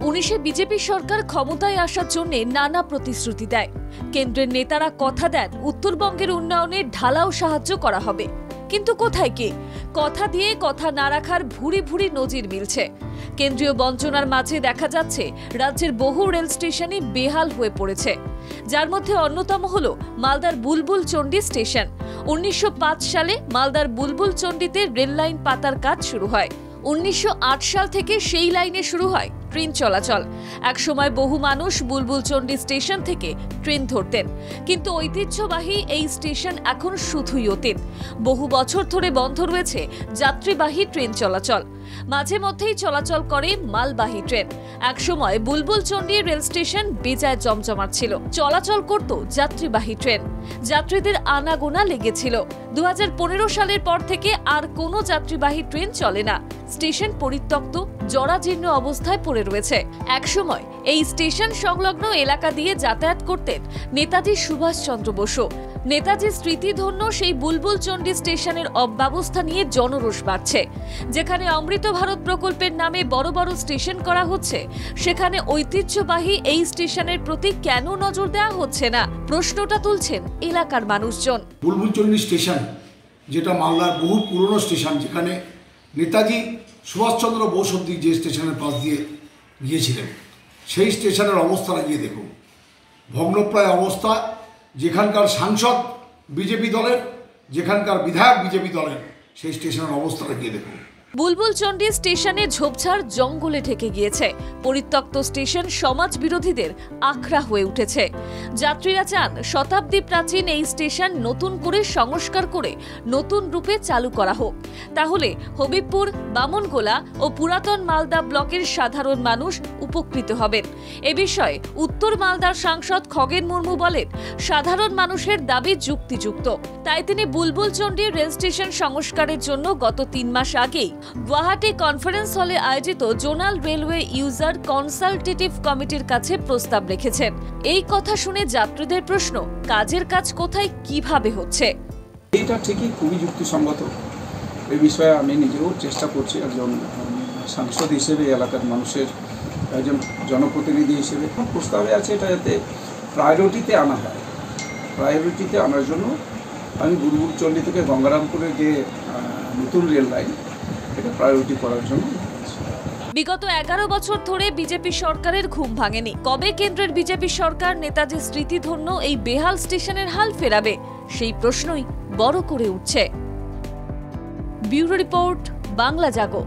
2019-এ BJP সরকার ক্ষমতায় আসার জন্য নানা প্রতিশ্রুতি দেয়। কেন্দ্রের নেতারা কথা দেন উত্তরবঙ্গের উন্নয়নে ঢালাও সাহায্য করা হবে, কিন্তু কোথায় কি? কথা দিয়ে কথা না রাখার ভুরি ভুরি নজির মিলছে। কেন্দ্রীয় বঞ্চনার মাঝে দেখা যাচ্ছে রাজ্যের বহু রেল স্টেশনই বেহাল হয়ে পড়েছে, যার মধ্যে অন্যতম হল মালদার বুলবুল চণ্ডী স্টেশন। 1905 সালে মালদার বুলবুল চণ্ডীতে রেল লাইন পাতার কাজ শুরু হয়। 1908 সাল থেকে সেই লাইনে শুরু হয় ট্রেন চলাচল। একসময় বহু মানুষ বুলবুল চণ্ডী স্টেশন থেকে ট্রেন ধরতেন, কিন্তু ঐতিহ্যবাহী এই স্টেশন এখন শুধুই অতীত। বহু বছর ধরে বন্ধ রয়েছে যাত্রীবাহী ট্রেন চলাচল, মাঝে মধ্যেই চলাচল করে মালবাহী ট্রেন। একসময় বুলবুল চণ্ডী রেল স্টেশন বেজায় জমজমাট ছিল, চলাচল করত যাত্রীবাহী ট্রেন, যাত্রীদের আনাগোনা লেগেছিল। 2015 সালের পর থেকে আর কোনো যাত্রীবাহী ট্রেন চলে না। স্টেশন পরিত্যক্ত, জরাজীর্ণ অবস্থায় পড়ে রয়েছে। একসময় এই স্টেশন সংলগ্ন এলাকা দিয়ে যাতায়াত করতেন নেতাজি সুভাষচন্দ্র বসু। নেতাজি স্মৃতিধন্য সেই বুলবুল চণ্ডী স্টেশনের অব্যবস্থা নিয়ে জনরোষ বাড়ছে। যেখানে অমৃত ভারত প্রকল্পের নামে বড় বড় স্টেশন করা হচ্ছে, সেখানে ঐতিহ্যবাহী এই স্টেশনের প্রতি কেন নজর দেওয়া হচ্ছে না, প্রশ্নটা তুলছেন এলাকার মানুষজন। বুলবুল চণ্ডী স্টেশন, যেটা মালদার বহু পুরনো স্টেশন, যেখানে নেতাজি সুভাষচন্দ্র বোস অব্দি যে স্টেশনের পাশ দিয়ে গিয়েছিলেন, সেই স্টেশনের অবস্থাটা গিয়ে দেখুন। ভগ্নপ্রায় অবস্থা, যেখানকার সাংসদ বিজেপি দলের, যেখানকার বিধায়ক বিজেপি দলের, সেই স্টেশনের অবস্থাটা গিয়ে দেখুন। বুলবুল চণ্ডী স্টেশনে ঝোপঝাড় জঙ্গলে ঢেকে গিয়েছে। পরিত্যক্ত স্টেশন সমাজ বিরোধীদের আখড়া হয়ে উঠেছে। যাত্রীরা চান শতাব্দী প্রাচীন এই স্টেশন নতুন করে সংস্কার করে নতুন রূপে চালু করা হোক। তাহলে হবিবপুর, বামনগোলা ও পুরাতন মালদা ব্লকের সাধারণ মানুষ উপকৃত হবেন। এ বিষয়ে উত্তর মালদার সাংসদ খগেন মুর্মু বলেন, সাধারণ মানুষের দাবি যুক্তিযুক্ত। তাই তিনি বুলবুল চণ্ডী রেল স্টেশন সংস্কারের জন্য গত 3 মাস আগেই গুয়াহাটি কনফারেন্স হলে আয়োজিত জোনাল রেলওয়ে ইউজার কনসালটেটিভ কমিটির কাছে প্রস্তাব রেখেছেন। এই কথা শুনে যাত্রীদের প্রশ্ন, কাজের কাজ কোথায়, কিভাবে হচ্ছে? এটা ঠিকই খুবই যুক্তিসঙ্গত। এই বিষয়ে আমি নিজেও চেষ্টা করছি, একজন সাংসদ হিসেবে, এলাকার মানুষের একজন জনপ্রতিনিধি হিসেবে। প্রস্তাবে আছে এটা যাতে প্রায়োরিটিতে আনা হয়। প্রায়োরিটিতে আনার জন্য আমি বুলবুল চণ্ডী থেকে গঙ্গারামপুরের যে নতুন রেল লাইন, এটা প্রায়োরিটি করার জন্য। বিগত 11 বছর ধরে বিজেপি সরকারের ঘুম ভাঙেনি। কবে কেন্দ্রের বিজেপি সরকার নেতাজি স্মৃতিধন্য এই বেহাল স্টেশনের হাল ফেরাবে, সেই প্রশ্নই বড় করে উঠছে। ব্যুরো রিপোর্ট, বাংলা জাগো।